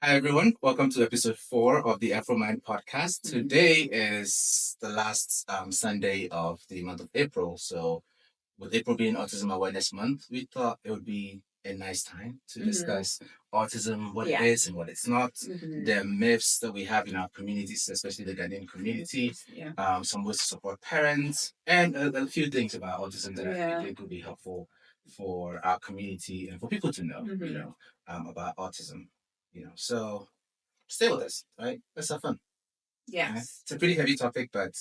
Hi, everyone. Welcome to episode 4 of the AFROmind Podcast. Today is the last Sunday of the month of April. So, with April being Autism Awareness Month, we thought it would be a nice time to discuss autism, what it is and what it's not, the myths that we have in our communities, especially the Ghanaian community, some ways to support parents, and a few things about autism that I think would be helpful for our community and for people to know, about autism. So stay with us, right? Let's have fun. Yes. It's a pretty heavy topic, but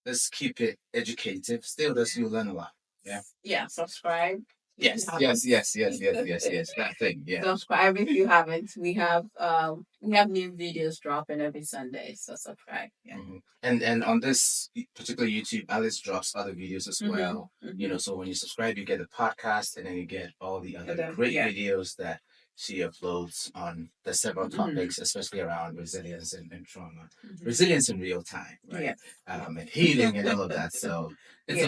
let's keep it educative. Stay with us, you'll learn a lot. Yeah. Yeah. Subscribe. Yes. That thing. Yeah. Subscribe if you haven't. We have new videos dropping every Sunday, so subscribe. Yeah. And on this particular YouTube, Alice drops other videos as well. So when you subscribe, you get the podcast, and then you get all the other great videos that she uploads on the several topics, especially around resilience and trauma, resilience in real time, right? And healing and all of that. So it's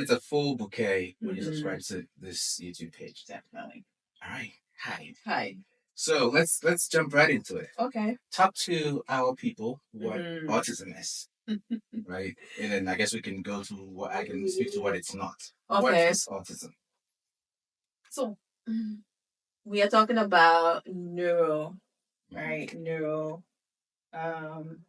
a full bouquet when you subscribe to this YouTube page. Definitely. All right. Hi. So let's jump right into it. Okay. Talk to our people what autism is, right? And then I guess we can go to what I can speak to what it's not. Okay. What is autism? So we are talking about neuro um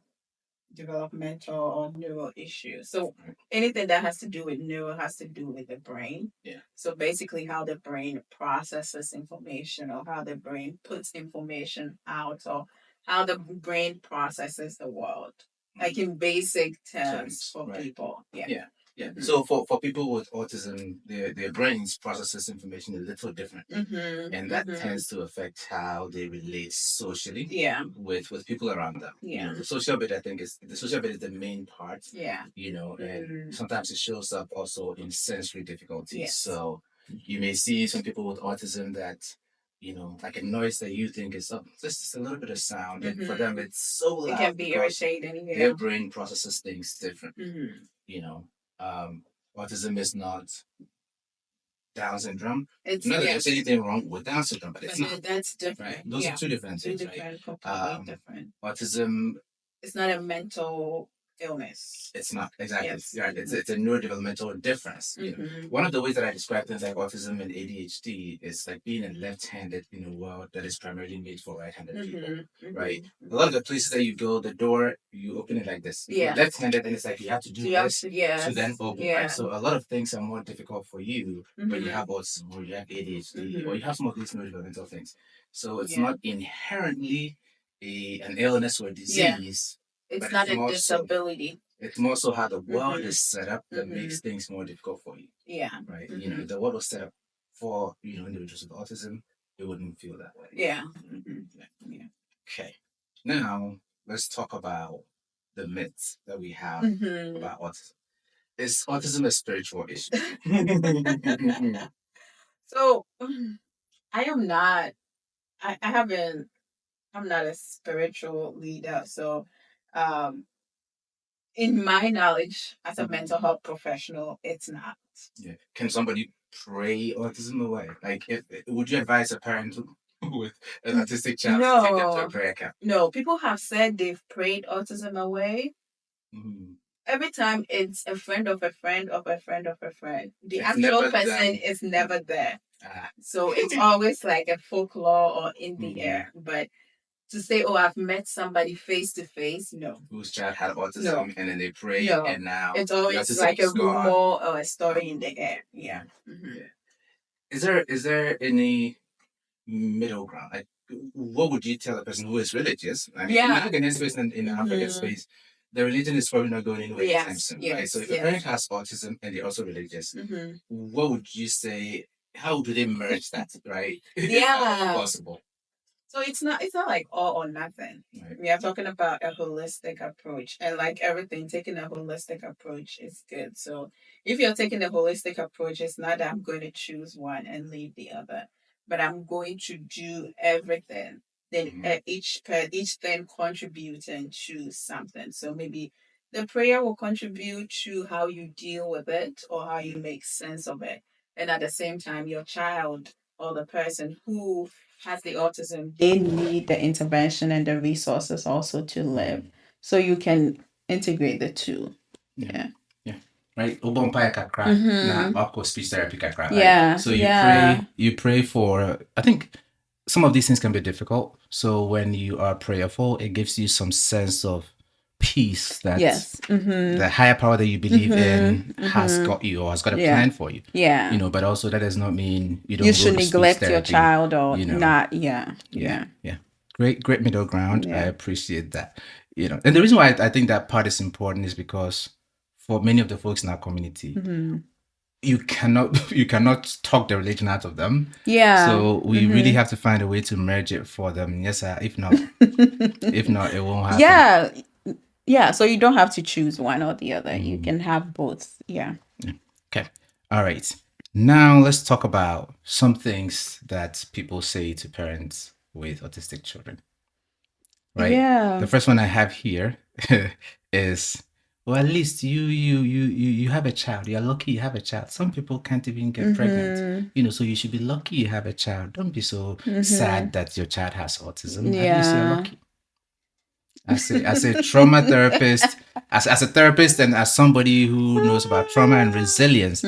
developmental or neural issues. So anything that has to do with neuro has to do with the brain. Yeah. So basically how the brain processes information or how the brain puts information out or how the brain processes the world. Like in basic terms for people. Yeah. So for people with autism, their brains processes information a little different. And that tends to affect how they relate socially with people around them. The social bit, I think, is the main part. And sometimes it shows up also in sensory difficulties. Yes. So you may see some people with autism that, like a noise that you think is just a little bit of sound. And for them, it's so loud. It can be irritating. Their brain processes things different. You know, autism is not Down syndrome. Not that there's anything wrong with Down syndrome, but it's not. That's different. Right? Those are two different things, right? Completely different. Autism. It's not a mental illness. It's not exactly. Yes. Right. It's a neurodevelopmental difference. One of the ways that I describe things like autism and ADHD is like being a left-handed in a world that is primarily made for right-handed people. Right. A lot of the places that you go, the door you open it like this. Yeah. Left-handed, and it's like you have to do this to then open. Yeah. Right. So a lot of things are more difficult for you when you have autism or you have ADHD or you have some of these neurodevelopmental things. So it's not inherently an illness or disease. It's not a disability. It's more so how the world is set up that makes things more difficult for you. Yeah. Right. If the world was set up for individuals with autism, it wouldn't feel that way. Yeah. Yeah. Okay. Now let's talk about the myths that we have about autism. Is autism a spiritual issue? So I am not. I haven't. I'm not a spiritual leader. So, um, in my knowledge as a mental health professional, it's not. Yeah. Can somebody pray autism away? Like, would you advise a parent with an autistic child to take them to a prayer camp? No, people have said they've prayed autism away. Every time it's a friend of a friend of a friend of a friend. The actual person is never there. So it's always like a folklore or in the air. But to say, oh, I've met somebody face to face, no. Whose child had autism and then they prayed and now it's always like a rumor or a story in the air. Yeah. Yeah. Is there any middle ground? Like, what would you tell a person who is religious? I mean, in the Ghanaian space and in the African space, the religion is probably not going anywhere anytime soon, right? So if a parent has autism and they're also religious, what would you say? How do they merge that, right? Yeah. Possible. So it's not like all or nothing. Right. We are talking about a holistic approach. And like everything, taking a holistic approach is good. So if you're taking a holistic approach, it's not that I'm going to choose one and leave the other, but I'm going to do everything. Then each thing contribute and choose something. So maybe the prayer will contribute to how you deal with it or how you make sense of it. And at the same time, your child or the person who has the autism, they need the intervention and the resources also to live. So you can integrate the two. Yeah. Right, ubompaya kakra na wako speech therapy kakra. Right? Yeah. So you pray for. I think some of these things can be difficult. So when you are prayerful, it gives you some sense of peace that the higher power that you believe in has got you or has got a plan for you. Yeah. But also that does not mean you don't. You should neglect your child or not. Yeah. Great middle ground. I appreciate that. And the reason why I think that part is important is because for many of the folks in our community, you cannot talk the religion out of them. Yeah. So we really have to find a way to merge it for them. Yes, sir. If not, it won't happen. Yeah. Yeah. So you don't have to choose one or the other. You can have both. Yeah. Okay. All right. Now let's talk about some things that people say to parents with autistic children. Right. Yeah. The first one I have here is, well, at least you have a child. You're lucky you have a child. Some people can't even get pregnant. So you should be lucky you have a child. Don't be so sad that your child has autism. Yeah. At least you're lucky. As a trauma therapist, as a therapist and as somebody who knows about trauma and resilience,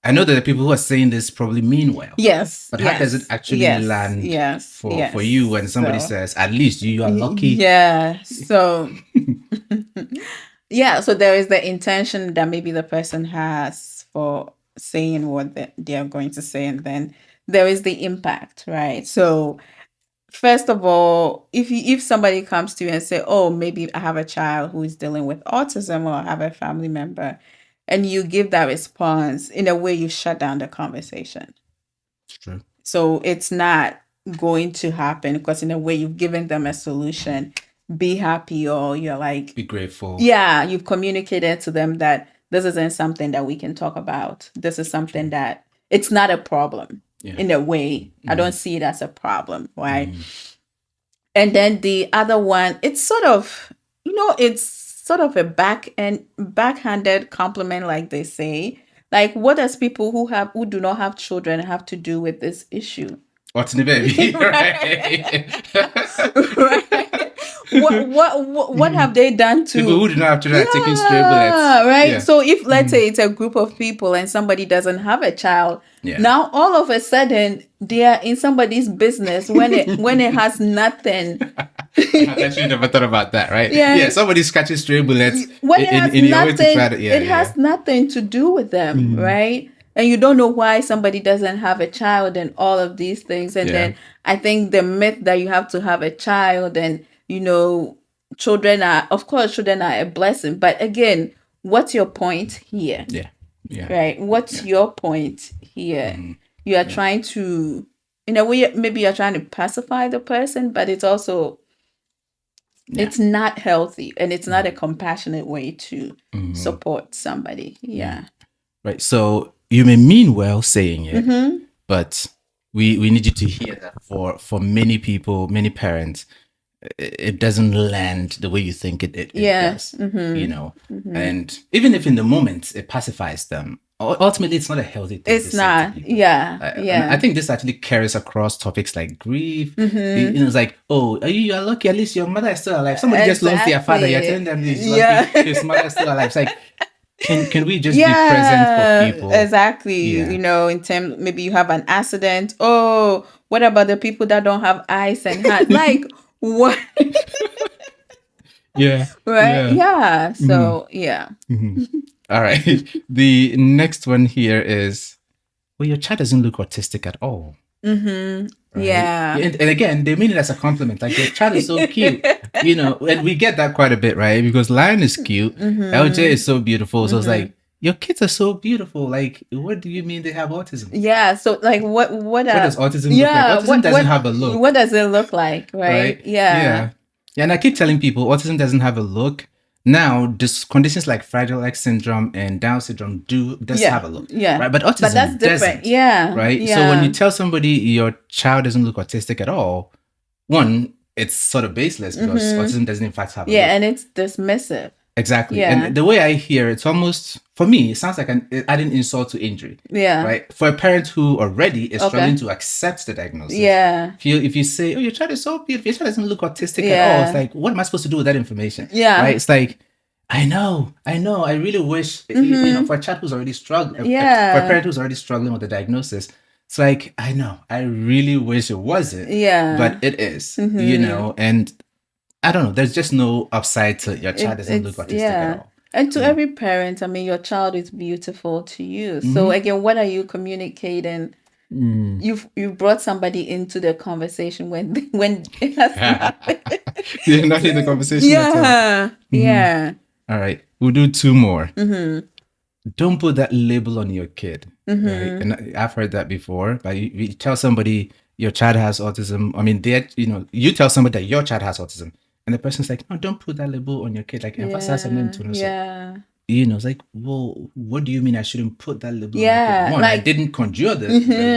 I know that the people who are saying this probably mean well. Yes. But how does it actually land for you when somebody says, at least you are lucky? Yeah. So so there is the intention that maybe the person has for saying what they are going to say, and then there is the impact, right? So first of all, if somebody comes to you and say, oh, maybe I have a child who is dealing with autism, or I have a family member, and you give that response, in a way you shut down the conversation. It's true. So it's not going to happen, because in a way you've given them a solution. Be happy, or you're like, be grateful. Yeah, you've communicated to them that this isn't something that we can talk about. This is something that it's not a problem. In a way, I don't see it as a problem, right? And then the other one, it's sort of, it's sort of a backhanded compliment, like they say. Like, what does people who do not have children have to do with this issue? What's in the baby? Right. What have they done to people who do not have children are taking stray bullets? Right. Yeah. So if, let's say, it's a group of people and somebody doesn't have a child, now all of a sudden they are in somebody's business when it has nothing. I actually never thought about that, right? Yeah. Somebody's catching stray bullets when it has in your way to try to, it has nothing to do with them, right? And you don't know why somebody doesn't have a child and all of these things. And then I think the myth that you have to have a child, and children are a blessing. But again, what's your point here? Right? What's your point here? You are trying to, in a way, maybe you're trying to pacify the person, but it's also, it's not healthy, and it's not a compassionate way to support somebody. Yeah. Right. So you may mean well saying it, but we need you to hear that for many people, many parents, it doesn't land the way you think it does. And even if in the moment it pacifies them, ultimately it's not a healthy thing. It's not. I think this actually carries across topics like grief. It's like, oh, you are lucky, at least your mother is still alive. Somebody just lost their father, you're telling them his mother is still alive. It's like, can we just be present for people? Exactly. In terms, maybe you have an accident. Oh, what about the people that don't have eyes and hands? Like, what? Right? Yeah. So, All right. The next one here is, well, your child doesn't look autistic at all. Right? And again, they mean it as a compliment. Like, your child is so cute, and we get that quite a bit, right? Because Lion is cute, LJ is so beautiful. So it's like, your kids are so beautiful. Like, what do you mean they have autism? Yeah. So, like, what does autism look like? Autism doesn't have a look. What does it look like? Right? Yeah. And I keep telling people autism doesn't have a look. Now, conditions like Fragile X syndrome and Down syndrome does have a look. Yeah. Right? But autism that's different. Doesn't. Right? Yeah. So when you tell somebody your child doesn't look autistic at all, one, it's sort of baseless, because autism doesn't in fact have a look. And it's dismissive. Exactly. Yeah. And the way I hear it's almost, for me, it sounds like adding insult to injury. Yeah. Right. For a parent who already is Okay. struggling to accept the diagnosis. Yeah. If you say, oh, your child is so beautiful, your child doesn't look autistic at Yeah. all. It's like, what am I supposed to do with that information? Yeah. Right. It's like, I know. I really wish, you know, for a child who's already struggling, Yeah. for a parent who's already struggling with the diagnosis, it's like, I know. I really wish it wasn't. Yeah. But it is, you know, and I don't know. There's just no upside to your child doesn't look autistic at all. And to every parent, I mean, your child is beautiful to you. So again, what are you communicating? You brought somebody into the conversation when it has happened. You're not in the conversation at all. Yeah. All right. We'll do two more. Don't put that label on your kid. Right? And I've heard that before. But you tell somebody your child has autism. I mean, you tell somebody that your child has autism. And the person's like, no, don't put that label on your kid. Like, emphasize something to us. Yeah. You know, it's like, well, what do you mean I shouldn't put that label on my kid? One, like, I didn't conjure the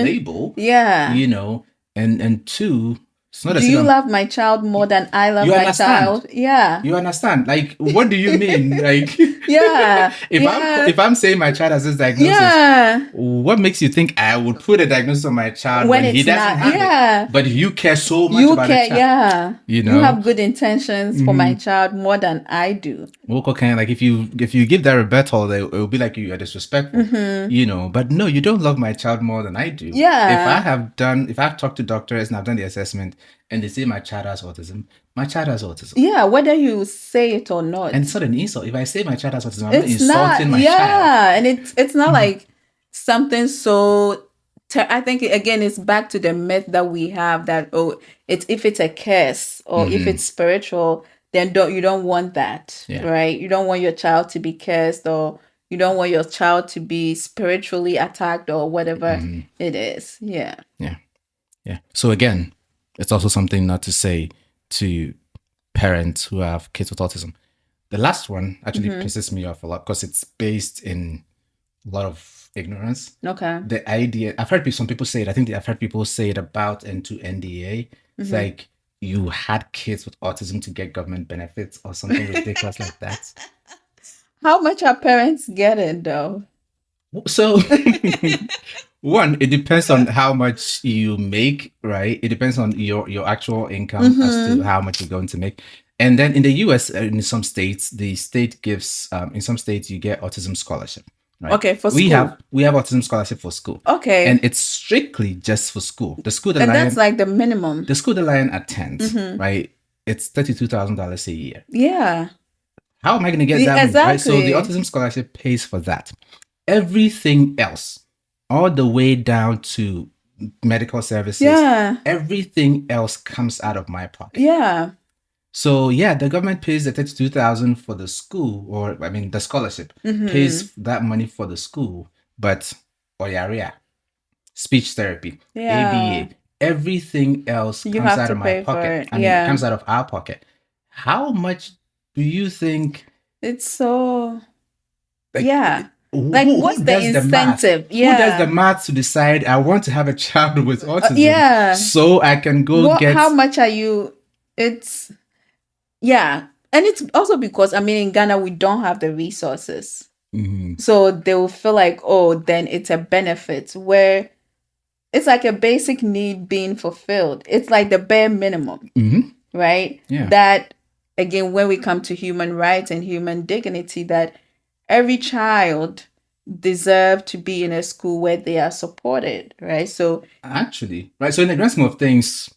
label. Yeah. You know, and two, it's not do you love my child more than I love my child? Yeah. You understand? Like, what do you mean? Like, yeah. if I'm saying my child has this diagnosis, what makes you think I would put a diagnosis on my child when he doesn't have it? But you care so much about the child. Yeah. You know, you have good intentions for my child more than I do. Okay, like if you give that rebuttal, it will be like you are disrespectful. You know, but no, you don't love my child more than I do. Yeah. If I've talked to doctors and I've done the assessment and they say my child has autism, my child has autism. Yeah, whether you say it or not. And it's not an insult. If I say my child has autism, I'm not insulting my child. Yeah, and it's not like something so. I think again, it's back to the myth that we have that if it's a curse or if it's spiritual, then you don't want that, right? You don't want your child to be cursed, or you don't want your child to be spiritually attacked, or whatever it is. Yeah. So again, it's also something not to say to parents who have kids with autism. The last one actually pisses me off a lot because it's based in a lot of ignorance. Okay. The idea, I've heard some people say it. I think I've heard people say it about and to NDA. It's like you had kids with autism to get government benefits or something ridiculous like that. How much are parents getting though? So, one, it depends on how much you make, right? It depends on your actual income as to how much you're going to make. And then in the US, in some states, the state gives, in some states, you get autism scholarship. Right? Okay, for school. We have autism scholarship for school. Okay. And it's strictly just for school. The school that that's like the minimum. The school that Lion attends, right? It's $32,000 a year. Yeah. How am I going to get that? Exactly. Right? So the autism scholarship pays for that. Everything else, all the way down to medical services, everything else comes out of my pocket. Yeah. So the government pays the $32,000 for the school, or I mean the scholarship pays that money for the school, but Oyaria, speech therapy, ABA, everything else comes out of my pocket. I mean, it comes out of our pocket. How much do you think? It's so Like, what's the incentive? Who does the math to decide I want to have a child with autism? So I can go get. How much are you? It's and it's also because I mean in Ghana we don't have the resources, so they will feel like then it's a benefit where it's like a basic need being fulfilled. It's like the bare minimum, right? Yeah. That again, when we come to human rights and human dignity, that every child deserve to be in a school where they are supported, right? So actually, right. So in the grand scheme of things,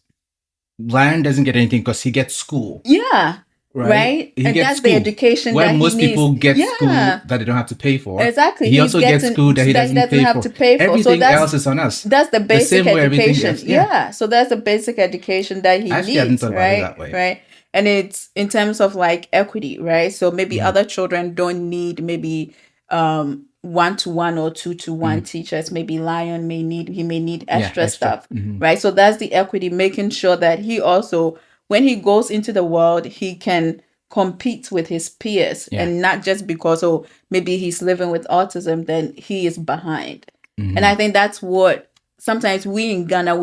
Lion doesn't get anything because he gets school. Yeah. Right? And that's school. The education where that most he people get school that they don't have to pay for. Exactly. He also gets school that he doesn't have to pay for. Everything else is on us. That's the basic education. So that's the basic education that he needs. I haven't thought about it that way. Right. And it's in terms of like equity, right? So maybe other children don't need maybe 1-to-1 or 2-to-1 teachers. Maybe Lion may need extra stuff, right? So that's the equity, making sure that he also, when he goes into the world, he can compete with his peers, and not just because maybe he's living with autism, then he is behind. And I think that's what sometimes we in Ghana,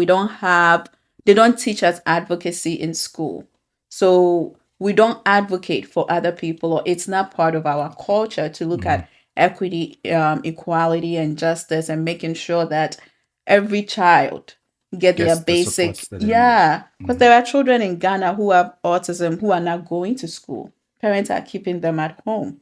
they don't teach us advocacy in school. So we don't advocate for other people, or it's not part of our culture to look at equity, equality, and justice, and making sure that every child get their Gets the basic, supports that they need. because there are children in Ghana who have autism who are not going to school. Parents are keeping them at home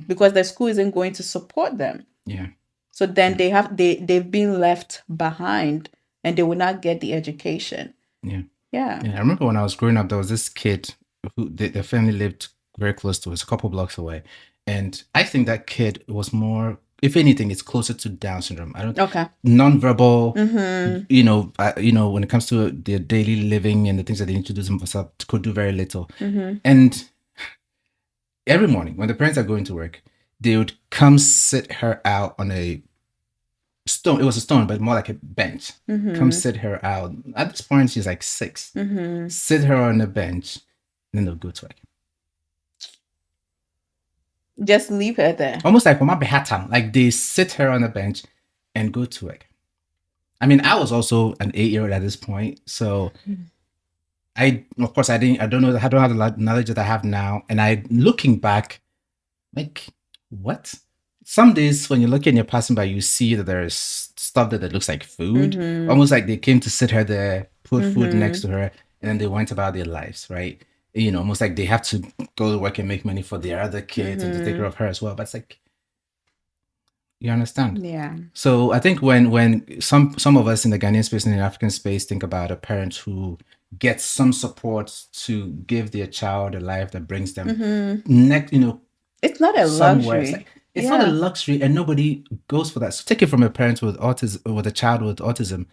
because the school isn't going to support them. Yeah. So then they've been left behind, and they will not get the education. Yeah. Yeah. I remember when I was growing up, there was this kid who their family lived very close to us, a couple blocks away. And I think that kid was more, if anything, it's closer to Down syndrome. I don't. Okay. Non-verbal. When it comes to their daily living and the things that they need to do themselves, could do very little. And every morning when the parents are going to work, they would come sit her out on a stone. It was a stone, but more like a bench. Come sit her out. At this point, she's like 6. Sit her on a bench, then they'll go to work. Just leave her there. Almost like Mama Behatam. Like they sit her on a bench and go to work. I mean, I was also an 8-year-old at this point, so I don't know. I don't have the knowledge that I have now, and looking back, like, what? Some days when you're looking and you're passing by, you see that there's stuff that looks like food, almost like they came to sit her there, put food next to her, and then they went about their lives, right? Almost like they have to go to work and make money for their other kids and to take care of her as well. But it's like, you understand? Yeah. So I think when some of us in the Ghanaian space and in the African space think about a parent who gets some support to give their child a life that brings them it's not a luxury. It's not a luxury, and nobody goes for that. So take it from a parent with autism, with a child with autism.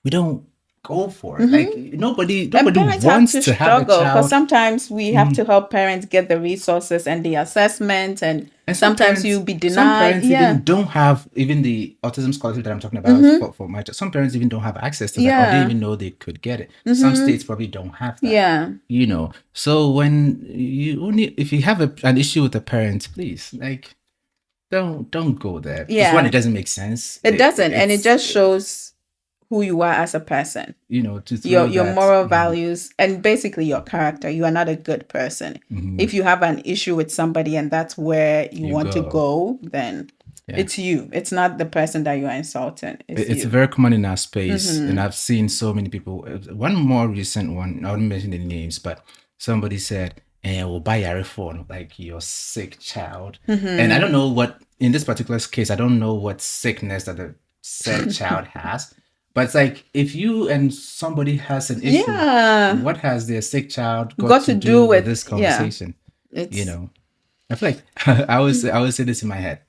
We don't go for it. Like nobody wants to have a child. Because sometimes we have to help parents get the resources and the assessment, and sometimes you'll be denied. Some parents even don't have even the autism scholarship that I'm talking about for my child. Some parents even don't have access to that, or they even know they could get it. Some states probably don't have that. Yeah. So when if you have an issue with a parent, please, like, don't go there. Yeah. One, it doesn't make sense. It doesn't, and it just shows who you are as a person, to your moral values, and basically your character. You are not a good person. If you have an issue with somebody and that's where you want to go, then it's you. It's not the person that you are insulting. It's very common in our space, and I've seen so many people. One more recent one, I wouldn't mention any names, but somebody said, we'll buy your phone, like your sick child. And I don't know what, in this particular case, I don't know what sickness that the said child has. But it's like, if you and somebody has an issue, what has their sick child got to do with this conversation? I feel like I always say this in my head.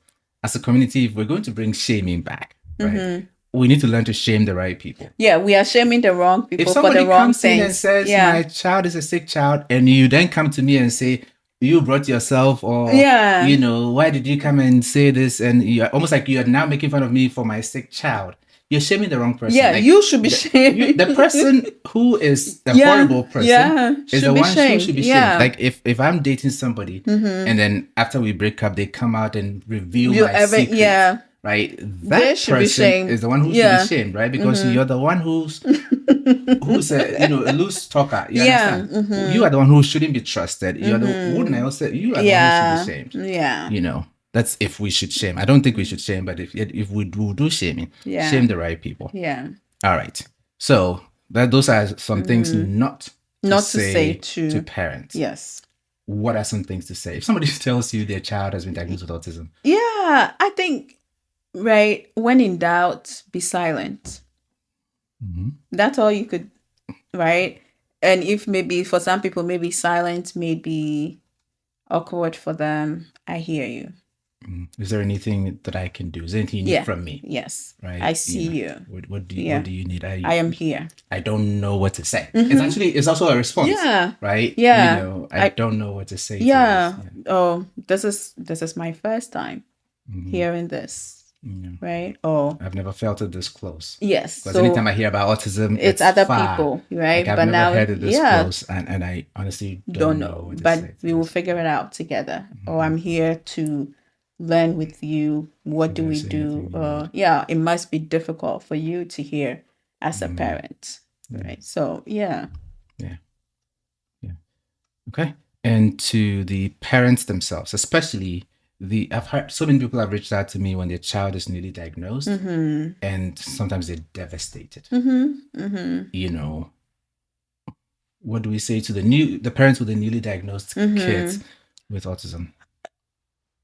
As a community, if we're going to bring shaming back, right, we need to learn to shame the right people. Yeah, we are shaming the wrong people for the wrong things. If somebody comes in and says, my child is a sick child, and you then come to me and say, you brought yourself, or why did you come and say this? And you're almost like you are now making fun of me for my sick child. You're shaming the wrong person. Yeah, like, you should be shamed. The person who is the horrible person is the one who should be shamed. Like if I'm dating somebody and then after we break up, they come out and reveal my secret, right? That person is the one who should be shamed, right? Because you're the one who's a loose talker. You understand? You are the one who shouldn't be trusted. You're the one I also. You are the one who should be shamed. Yeah. That's if we should shame. I don't think we should shame, but if we do shaming, shame the right people. Yeah. All right. So those are some things not to say to parents. Yes. What are some things to say if somebody tells you their child has been diagnosed with autism? Yeah, I think, right, when in doubt, be silent. That's all you could, right? And if maybe for some people, maybe silent may be awkward for them, I hear you. Is there anything that I can do? Is there anything you need from me? Yes. Right. I see you. What do you need? I am here. I don't know what to say. It's also a response. Yeah. Right. Yeah. I don't know what to say. Yeah. Oh, this is my first time hearing this. Right. Oh, I've never felt it this close. Yes. Because anytime I hear about autism, it's other people, right? Like, I've never heard it this close, and I honestly don't know what to but say. We will figure it out together. I'm here to learn with you. What do we do? It must be difficult for you to hear as a parent, right? So Okay. And to the parents themselves, especially I've heard so many people have reached out to me when their child is newly diagnosed, and sometimes they're devastated. You know, what do we say to the parents with the newly diagnosed kids with autism?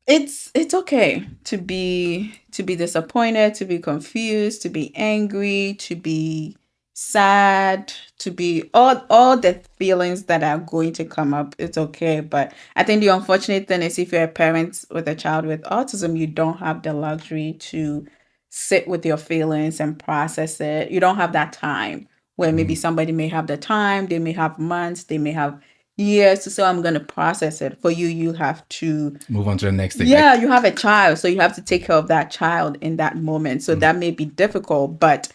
It's okay to be disappointed, to be confused, to be angry, to be sad, to be all the feelings that are going to come up. It's okay, but I think the unfortunate thing is if you're a parent with a child with autism, you don't have the luxury to sit with your feelings and process it. You don't have that time where maybe somebody may have the time, they may have months, they may have years to say, I'm going to process it. For you, you have to move on to the next thing. Yeah, you have a child, so you have to take care of that child in that moment. So that may be difficult, but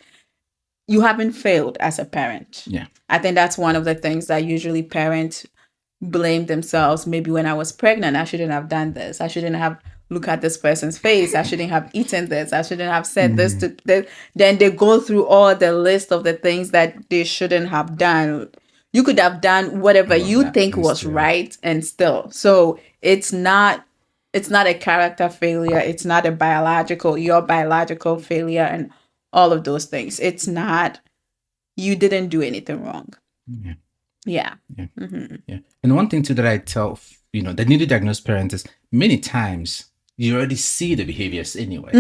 you haven't failed as a parent. Yeah. I think that's one of the things that usually parents blame themselves. Maybe when I was pregnant, I shouldn't have done this. I shouldn't have looked at this person's face. I shouldn't have eaten this. I shouldn't have said this to this. Then they go through all the list of the things that they shouldn't have done. You could have done whatever you think was right and still. So it's not a character failure. It's not your biological failure and all of those things. It's not, you didn't do anything wrong. Yeah. Yeah. Yeah. Yeah. And one thing too that I tell, the newly diagnosed parents is many times you already see the behaviors anyway.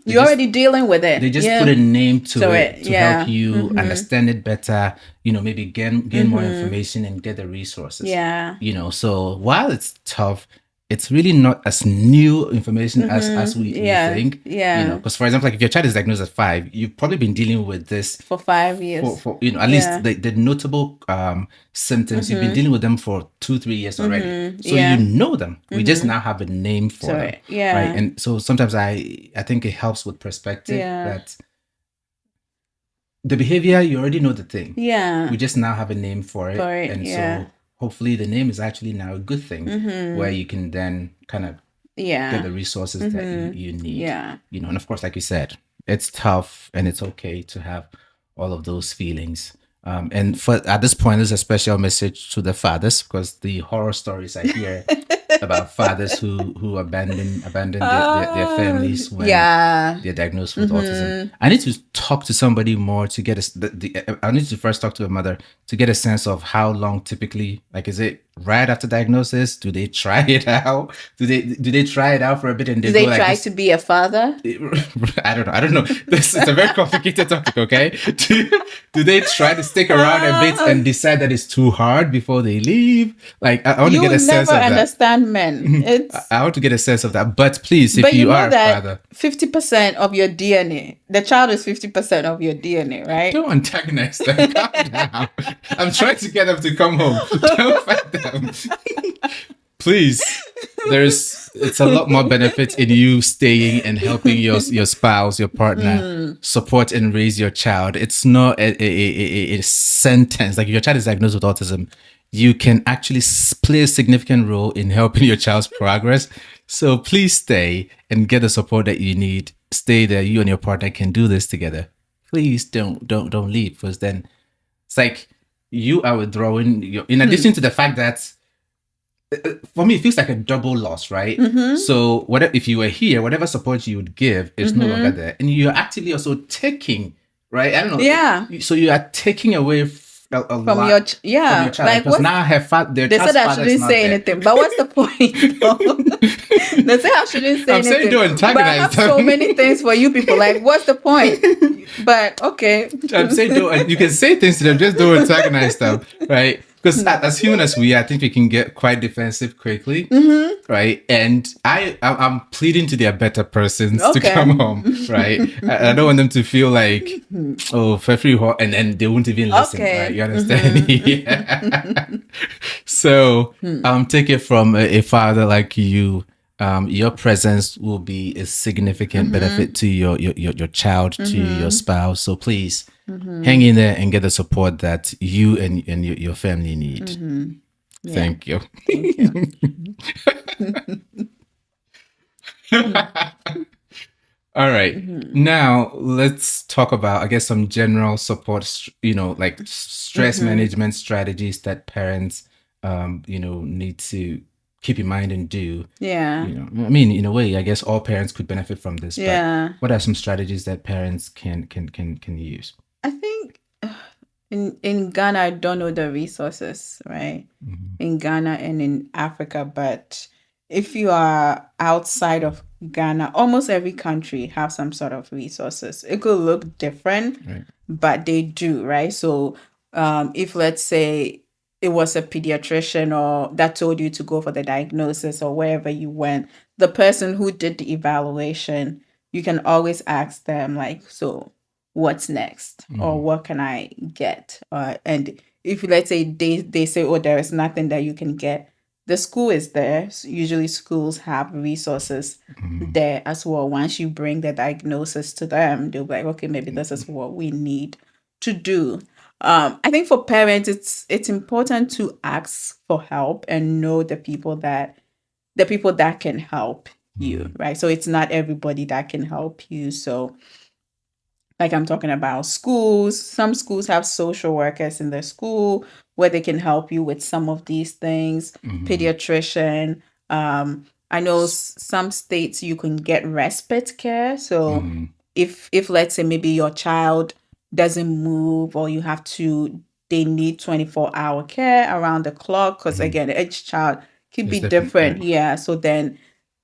You're already dealing with it. They just put a name to it to Yeah. help you understand it better, maybe gain more information and get the resources. Yeah. So while it's tough, it's really not as new information as we think. Yeah. Because for example, like if your child is diagnosed at 5, you've probably been dealing with this for 5 years. For at least the notable symptoms, you've been dealing with them for 2-3 years already. So you know them. We just now have a name for them. Yeah. Right. And so sometimes I think it helps with perspective that the behavior, you already know the thing. Yeah. We just now have a name for it. And so hopefully the name is actually now a good thing where you can then kind of get the resources that you need. Yeah. And of course, like you said, it's tough and it's okay to have all of those feelings. And at this point, there's a special message to the fathers, because the horror stories I hear about fathers who abandon their families when they're diagnosed with autism. I need to talk to somebody more to get I need to first talk to a mother to get a sense of how long typically, like, is it right after diagnosis? Do they try it out? Do they try it out for a bit and do they try to be a father? I don't know. This is a very complicated topic. Okay, do they try to stick around a bit and decide that it's too hard before they leave? Like, I want to get a sense of that. You never understand men. I want to get a sense of that. But please, if you are a father, 50% of your DNA, the child is 50% of your DNA, right? Don't antagonize them. Calm down. I'm trying to get them to come home. Don't fight them. Please, it's a lot more benefit in you staying and helping your spouse, your partner, support and raise your child. It's not a sentence. Like, if your child is diagnosed with autism, you can actually play a significant role in helping your child's progress. So please stay and get the support that you need. Stay there. You and your partner can do this together. Please don't leave, because then it's like you are withdrawing. In addition to the fact that, for me, it feels like a double loss, right? So if you were here, whatever support you would give is no longer there, and you're actively also taking, right? I don't know. Yeah. So you are taking away from your child. Like, because now they said I shouldn't say anything, but what's the point? They say I shouldn't say anything. I'm saying don't antagonize but I have so many things for you people. Like, what's the point? But okay. I'm saying don't. You can say things to them, just don't antagonize them, right? Because as human as we are, I think we can get quite defensive quickly, right? And I'm pleading to their better persons to come home, right? I don't want them to feel like, oh, for free, and then they won't even listen, right? You understand? Yeah. So take it from a father like you. Your presence will be a significant benefit to your child, to your spouse. So please hang in there and get the support that you and your family need. Yeah. Thank you. All right. Now let's talk about, I guess, some general support, like stress management strategies that parents need to keep in mind and do. Yeah. I mean, in a way, I guess all parents could benefit from this. But Yeah. what are some strategies that parents can use? I think in Ghana, I don't know the resources, right? Mm-hmm. In Ghana and in Africa, but if you are outside of Ghana, almost every country have some sort of resources. It could look different, Right. but they do, right? So, if let's say it was a pediatrician or that told you to go for the diagnosis or wherever you went, the person who did the evaluation, you can always ask them like, so what's next or what can I get? And if let's say they say, oh, there is nothing that you can get, the school is there. Usually schools have resources there as well. Once you bring the diagnosis to them, they'll be like, okay, maybe this is what we need to do. I think for parents, it's important to ask for help and know the people that can help you, right? So it's not everybody that can help you. So like I'm talking about schools. Some schools have social workers in their school where they can help you with some of these things. Pediatrician. I know some states you can get respite care. So if let's say maybe your child doesn't move or you have to they need 24-hour care around the clock because again each child could It's be different, different. right? Yeah. So then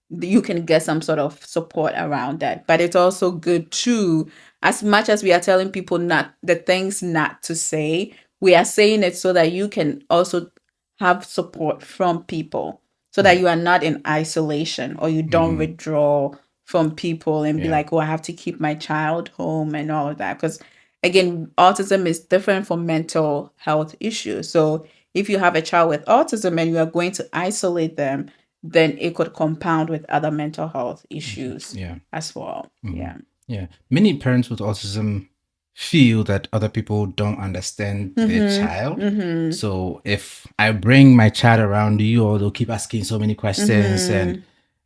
you can get some sort of support around that. But it's also good too, as much as we are telling people not the things not to say, we are saying it so that you can also have support from people so that Right. you are not in isolation or you don't withdraw from people and be Yeah. like, oh, I have to keep my child home and all of that. Because again, autism is different from mental health issues. So if you have a child with autism and you are going to isolate them, then it could compound with other mental health issues Yeah. as well. Yeah. Yeah. Many parents with autism feel that other people don't understand their child. So if I bring my child around you, or they'll keep asking so many questions, and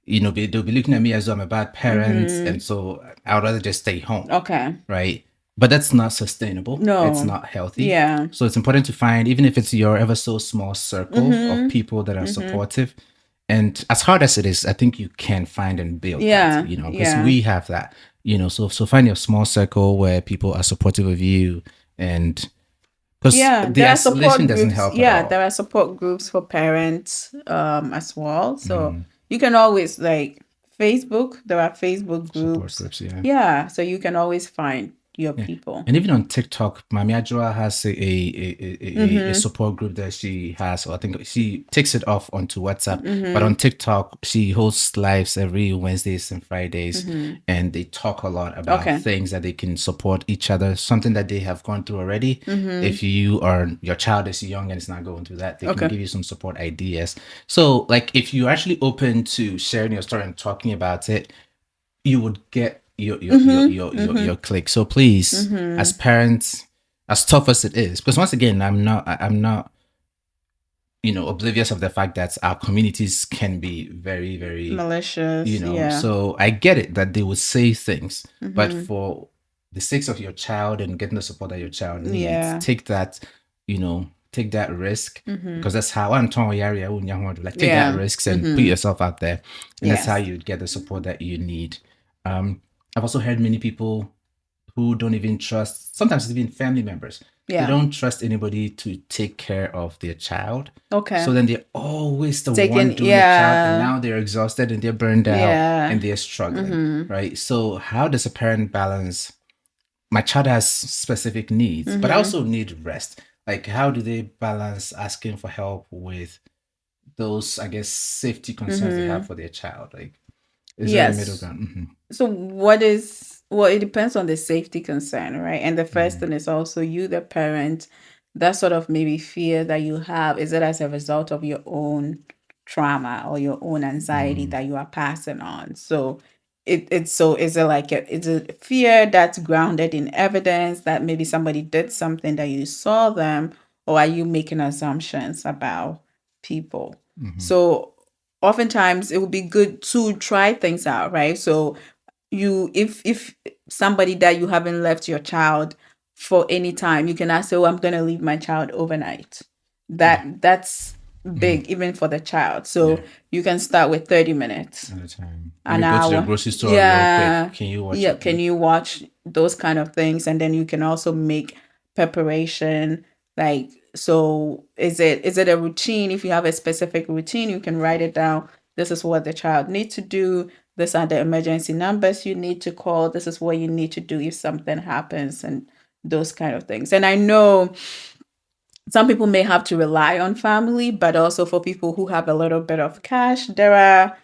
they'll be looking at me as though I'm a bad parent, and so I'd rather just stay home, Okay. right? But that's not sustainable. It's No. not healthy. Yeah. So it's important to find, even if it's your ever so small circle of people that are supportive. And as hard as it is, I think you can find and build Yeah. that, because Yeah. we have that, so find your small circle where people are supportive of you, and because Yeah, the there are isolation support doesn't groups. help at Yeah, all. there are support groups for parents as well. So you can always like Facebook, there are Facebook Support groups. groups, yeah. Yeah, so you can always find your Yeah. people. And even on TikTok, Mami Ajua has a support group that she has. Or I think she takes it off onto WhatsApp. But on TikTok, she hosts lives every Wednesdays and Fridays. And they talk a lot about Okay. things that they can support each other, something that they have gone through already. If your child is young and is not going through that, they can Okay. give you some support ideas. So, like, if you're actually open to sharing your story and talking about it, you would get your click. So please, as parents, as tough as it is, because once again, I'm not oblivious of the fact that our communities can be very, very, Malicious. Yeah. so I get it that they would say things, but for the sake of your child and getting the support that your child needs, Yeah. take that risk, because that's how I'm telling you, like, take that Yeah. risks and put yourself out there, and that's how Yes. you get the support that you need. I've also heard many people who don't even trust, sometimes even family members. They Yeah. don't trust anybody to take care of their child. Okay. So then they're always the Taking- one doing the child, and yeah. now they're exhausted and they're burned out Yeah. and they're struggling, right? So how does a parent balance? My child has specific needs, but I also need rest. Like, how do they balance asking for help with those, I guess, safety concerns they have for their child? Like, is there a middle Yes. ground? So it depends on the safety concern, right? And the first thing is also you, the parent, that sort of maybe fear that you have, is it as a result of your own trauma or your own anxiety that you are passing on? So is it like it's a fear that's grounded in evidence that maybe somebody did something that you saw them, or are you making assumptions about people? So oftentimes it would be good to try things out, right? So you if somebody that you haven't left your child for any time, you can ask, oh, I'm going to leave my child overnight. That's big, even for the child. So you can start with 30 minutes. At a time. An Go to hour. the grocery store real quick. Can you watch it? Can you watch those kind of things? And then you can also make preparation. Like, so is it a routine? If you have a specific routine, you can write it down. This is what the child needs to do. These are the emergency numbers you need to call. This is what you need to do if something happens, and those kind of things. And I know some people may have to rely on family, but also for people who have a little bit of cash, there are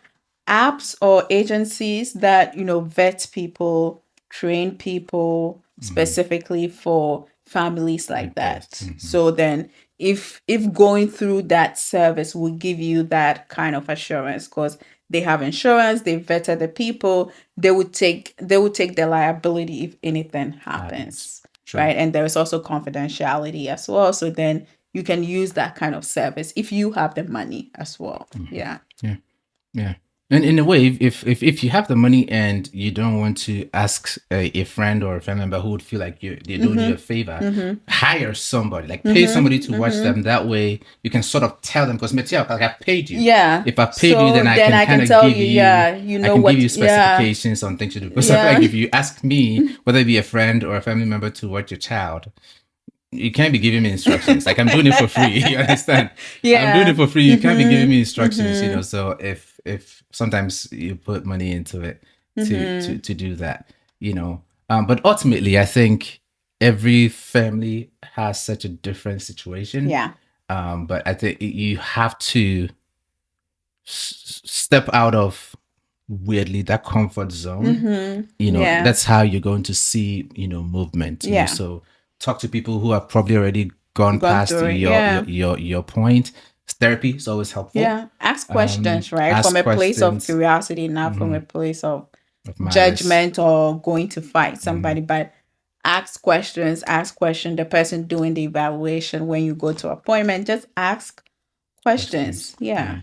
apps or agencies that, vet people, train people specifically for families like that. So then if going through that service will give you that kind of assurance, because they have insurance, they vetted the people, they would take the liability if anything happens. Sure. Right? And there is also confidentiality as well. So then you can use that kind of service if you have the money as well. Yeah. And in a way, if you have the money and you don't want to ask a friend or a family member who would feel like they doing you a favor, hire somebody, like pay somebody to watch them. That way you can sort of tell them, because like I paid you. Yeah. If I paid you, then I can kind of give you, give you specifications on things to do. Because I feel like if you ask me, whether it be a friend or a family member, to watch your child, you can't be giving me instructions. Like, I'm doing it for free. You understand? I'm doing it for free. You can't be giving me instructions, So if sometimes you put money into it to do that, but ultimately I think every family has such a different situation. Yeah. But I think you have to step out of, weirdly, that comfort zone. That's how you're going to see, movement. So talk to people who have probably already gone past your point. Therapy is always helpful. Yeah, ask questions, right? From a place of curiosity, not from a place of judgment or going to fight somebody, but ask questions. The person doing the evaluation, when you go to appointment, just ask questions. Yeah.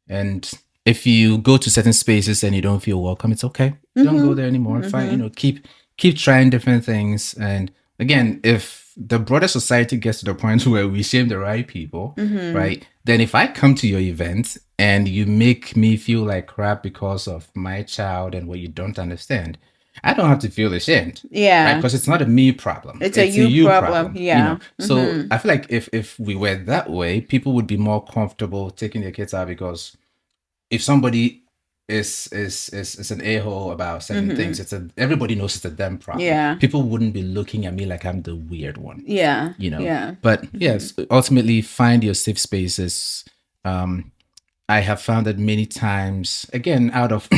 And if you go to certain spaces and you don't feel welcome, it's okay. Don't go there anymore. Fine. Keep trying different things. And again, if the broader society gets to the point where we shame the right people, right? Then if I come to your event and you make me feel like crap because of my child and what you don't understand, I don't have to feel ashamed. Yeah. Right? Because it's not a me problem. It's a you problem. Yeah. So I feel like if we were that way, people would be more comfortable taking their kids out, because if somebody is an a-hole about certain things, everybody knows it's a them problem. Yeah. People wouldn't be looking at me like I'm the weird one. Yeah. Yeah. But yes, ultimately find your safe spaces. I have found that many times, again, out of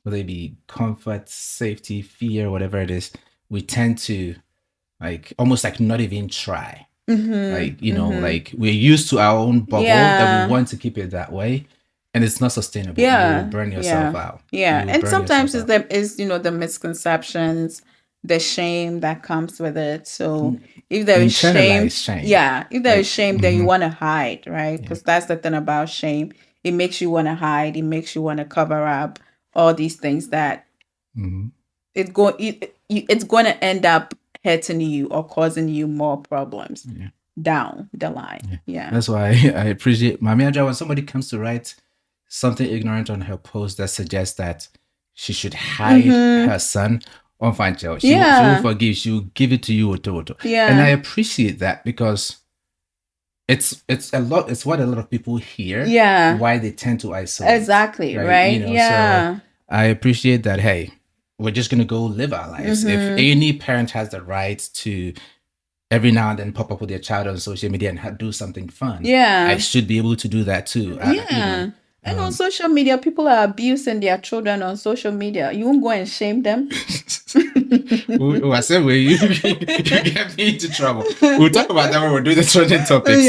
whether it be comfort, safety, fear, whatever it is, we tend to almost not even try. Like we're used to our own bubble that we want to keep it that way, and it's not sustainable. You will burn yourself out. And sometimes it's the misconceptions, the shame that comes with it. So if there is shame, if there is shame, then you want to hide, right? Because that's the thing about shame. It makes you want to hide. It makes you want to cover up all these things that it's going to end up hurting you or causing you more problems down the line. That's why I appreciate Mami Adra when somebody comes to write something ignorant on her post that suggests that she should hide her son on fine child. She will forgive. She will give it to you. And I appreciate that, because it's what a lot of people hear. Why they tend to isolate. Exactly. Right. So I appreciate that. Hey, we're just going to go live our lives. If any parent has the right to every now and then pop up with their child on social media and do something fun, I should be able to do that too. And on social media, people are abusing their children on social media. You won't go and shame them. I said, you get me into trouble. We'll talk about that when we're doing the trending topics.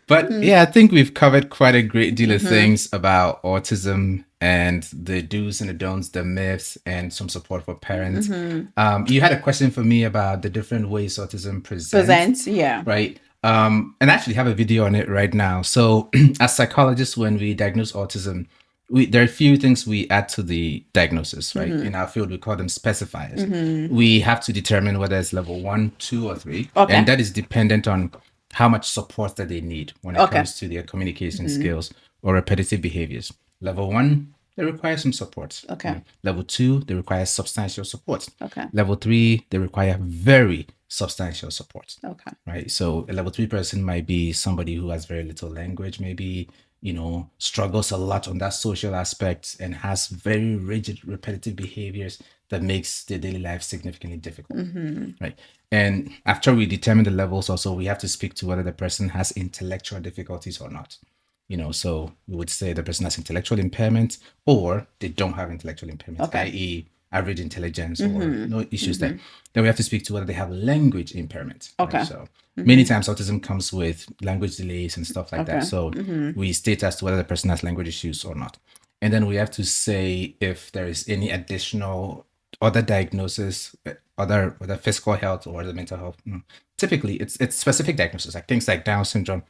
But I think we've covered quite a great deal of things about autism and the do's and the don'ts, the myths, and some support for parents. You had a question for me about the different ways autism presents. Right. And I actually have a video on it right now. So as psychologists, when we diagnose autism, there are a few things we add to the diagnosis, right? In our field, we call them specifiers. We have to determine whether it's level 1, 2, or 3. Okay. And that is dependent on how much support that they need when it Okay. comes to their communication skills or repetitive behaviors. Level 1, they require some support. Okay. Level 2, they require substantial support. Okay. Level 3, they require very substantial support. Okay. Right. So a level 3 person might be somebody who has very little language, maybe, struggles a lot on that social aspect and has very rigid, repetitive behaviors that makes their daily life significantly difficult. Right. And after we determine the levels, also, we have to speak to whether the person has intellectual difficulties or not. So we would say the person has intellectual impairment or they don't have intellectual impairment, Okay. i.e., average intelligence or no issues there. Then we have to speak to whether they have language impairment. Okay. Right? So many times autism comes with language delays and stuff like that. So we state as to whether the person has language issues or not. And then we have to say if there is any additional other diagnosis, other physical health or the mental health. Typically, it's specific diagnoses, like things like Down syndrome,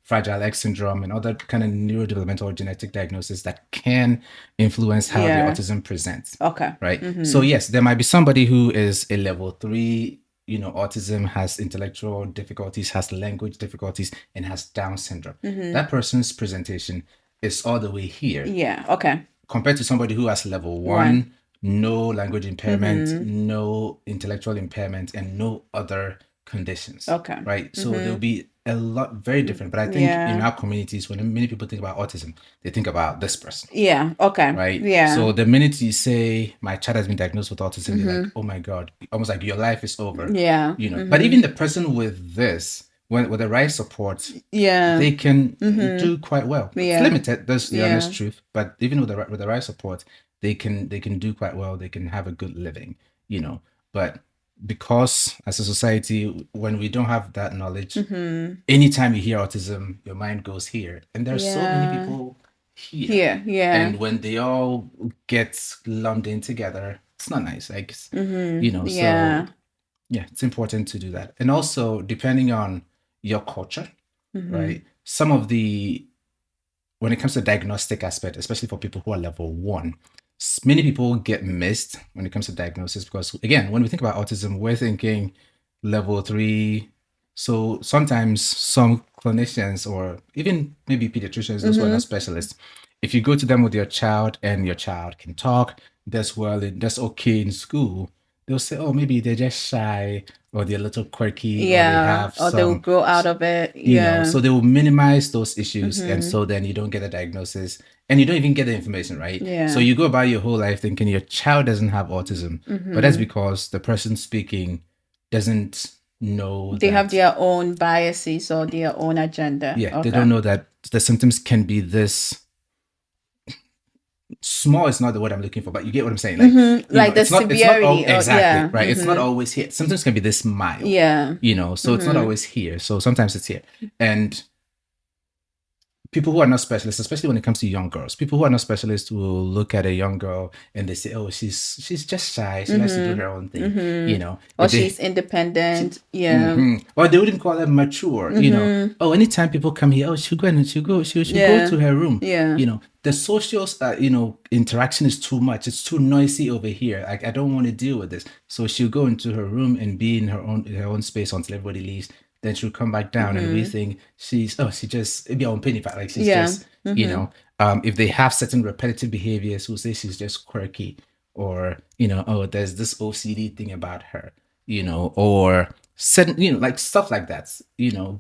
Fragile X syndrome, and other kind of neurodevelopmental or genetic diagnoses that can influence how the autism presents. Okay. Right. So yes, there might be somebody who is a level 3, autism, has intellectual difficulties, has language difficulties, and has Down syndrome. That person's presentation is all the way here. Yeah. Okay. Compared to somebody who has level 1, no language impairment, no intellectual impairment, and no other conditions. Okay. Right. So there'll be a lot very different. But I think in our communities, when many people think about autism, they think about this person. Yeah. Okay. Right. Yeah. So the minute you say my child has been diagnosed with autism, you're like, oh my God, almost like your life is over. Yeah. But even the person with this, with the right support, they can do quite well. It's limited. That's the honest truth. But even with the right support, they can do quite well. They can have a good living. But because as a society, when we don't have that knowledge, anytime you hear autism, your mind goes here, and there's so many people here. And when they all get lumped in together, it's not nice. Like, so it's important to do that. And also, depending on your culture, right? Some of when it comes to the diagnostic aspect, especially for people who are level 1, many people get missed when it comes to diagnosis because, again, when we think about autism, we're thinking level 3. So sometimes some clinicians or even maybe pediatricians, those who are not specialists, if you go to them with your child and your child can talk, does well, that's okay in school, they'll say, oh, maybe they're just shy or they're a little quirky, or they will grow out of it. So they will minimize those issues, and so then you don't get a diagnosis and you don't even get the information, right? So you go about your whole life thinking your child doesn't have autism, but that's because the person speaking doesn't know they have their own biases or their own agenda. They don't know that the symptoms can be this small. Is not the word I'm looking for, but you get what I'm saying. Like the severity. Exactly, right. It's not always here. Symptoms can be this mild. So it's not always here. So sometimes it's here. And people who are not specialists, especially when it comes to young girls, people who are not specialists will look at a young girl and they say, oh, she's just shy. She likes to do her own thing, Or she's independent. Or they wouldn't call her mature, Oh, anytime people come here, oh, she'll go to her room. The social, interaction is too much. It's too noisy over here. Like, I don't want to deal with this. So she'll go into her room and be in her own space until everybody leaves. Then she'll come back down and we think she just, maybe on penny like she's just, if they have certain repetitive behaviors, we'll say she's just quirky, or, oh, there's this OCD thing about her, or certain, like stuff like that,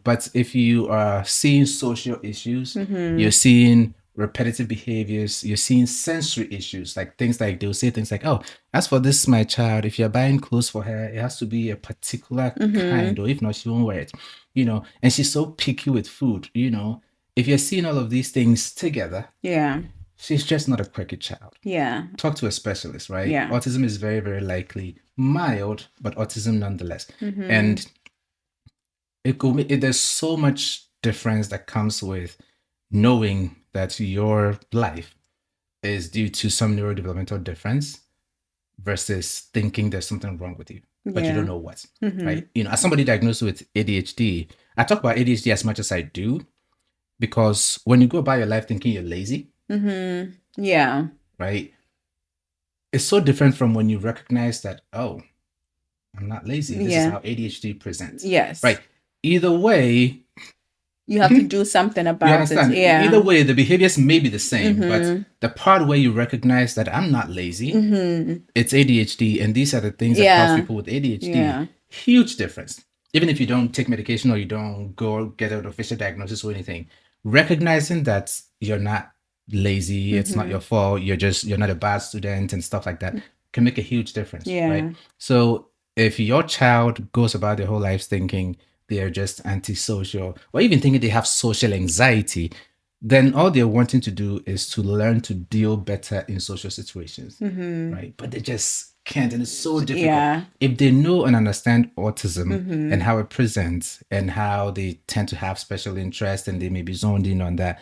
But if you are seeing social issues, you're seeing repetitive behaviors, you're seeing sensory issues, like things like they'll say things like, oh, as for this my child, if you're buying clothes for her, it has to be a particular kind, or if not, she won't wear it, and she's so picky with food, if you're seeing all of these things together, she's just not a quirky child. Talk to a specialist, right? Autism is very, very likely mild, but autism nonetheless. And there's so much difference that comes with knowing that your life is due to some neurodevelopmental difference versus thinking there's something wrong with you, but you don't know what, right? As somebody diagnosed with ADHD, I talk about ADHD as much as I do, because when you go about your life thinking you're lazy, Yeah. right? It's so different from when you recognize that, oh, I'm not lazy. This is Yeah. how ADHD presents. Yes. Right. Either way, You have to do something you about it. understand? Yeah. Either way, the behaviors may be the same, but the part where you recognize that I'm not lazy, it's ADHD, and these are the things that cause Yeah. people with ADHD. Yeah. Huge difference. Even if you don't take medication or you don't go get an official diagnosis or anything, recognizing that you're not lazy, it's not your fault, you're not a bad student and stuff like that can make a huge difference. Yeah. Right. So if your child goes about their whole life thinking they're just antisocial or even thinking they have social anxiety, then all they're wanting to do is to learn to deal better in social situations, right? But they just can't, and it's so difficult. Yeah. If they know and understand autism and how it presents and how they tend to have special interest and they may be zoned in on that,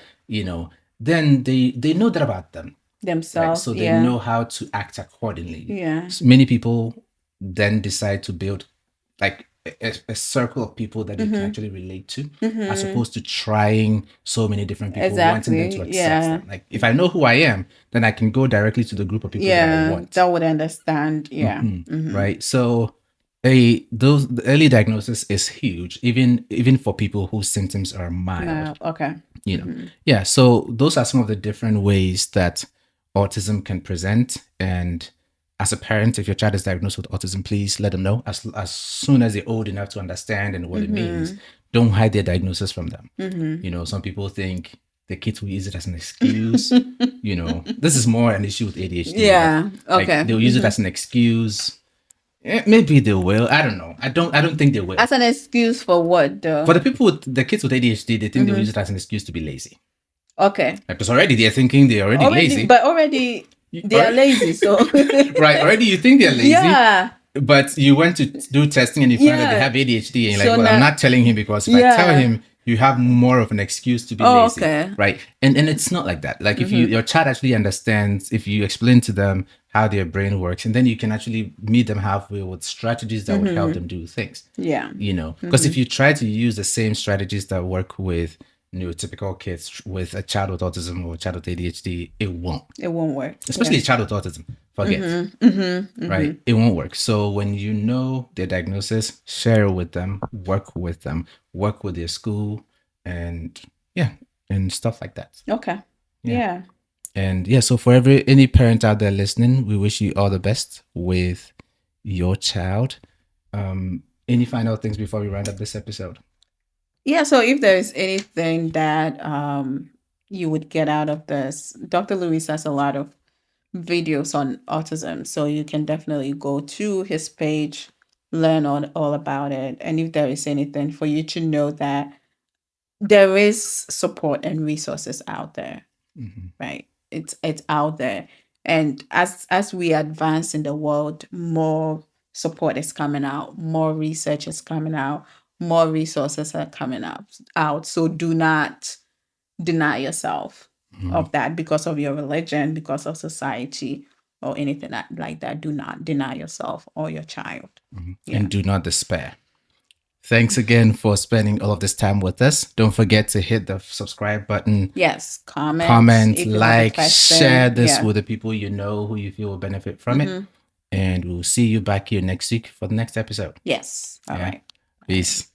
then they know that about them. Right? Themselves. So they Yeah. know how to act accordingly. Yeah. So many people then decide to build like a circle of people that they can actually relate to, as opposed to trying so many different people, wanting them to Exactly. accept Yeah. them. Like if I know who I am, then I can go directly to the group of people that I Yeah. want. That would understand. Yeah. Right. So the early diagnosis is huge, even for people whose symptoms are mild. No. Okay. Yeah, so those are some of the different ways that autism can present. And as a parent, if your child is diagnosed with autism, please let them know as soon as they're old enough to understand and what it means. Don't hide their diagnosis from them. Some people think the kids will use it as an excuse. This is more an issue with ADHD. Yeah. Okay. They'll use it as an excuse. Maybe they will. I don't know. I don't think they will. As an excuse for what, though? For the people with the kids with ADHD, they think they'll use it as an excuse to be lazy. Okay. Because already they're thinking they're already lazy. But already they are lazy, so right. Already you think they're lazy. Yeah. But you went to do testing and you find that they have ADHD, and you're like, well, I'm not telling him because if I tell him, you have more of an excuse to be lazy. Okay. Right. And it's not like that. Like if your child actually understands, if you explain to them how their brain works, and then you can actually meet them halfway with strategies that would help them do things. Yeah. Because if you try to use the same strategies that work with neurotypical kids with a child with autism or a child with ADHD, it won't. It won't work. Especially a child with autism. Forget. Right? It won't work. So when you know their diagnosis, share it with them, work with their school, and stuff like that. Okay. Yeah. And so for any parent out there listening, we wish you all the best with your child. Any final things before we round up this episode? Yeah, so if there is anything that you would get out of this, Dr. Lewis has a lot of videos on autism, so you can definitely go to his page, learn all about it, and if there is anything for you to know that there is support and resources out there, right? It's out there, and as we advance in the world, more support is coming out, more research is coming out, more resources are coming out. So do not deny yourself of that because of your religion, because of society, or anything like that. Do not deny yourself or your child. And do not despair. Thanks again for spending all of this time with us. Don't forget to hit the subscribe button. Yes, comment, like, share this with the people you know who you feel will benefit from it. And we'll see you back here next week for the next episode. Yes. All right. Peace.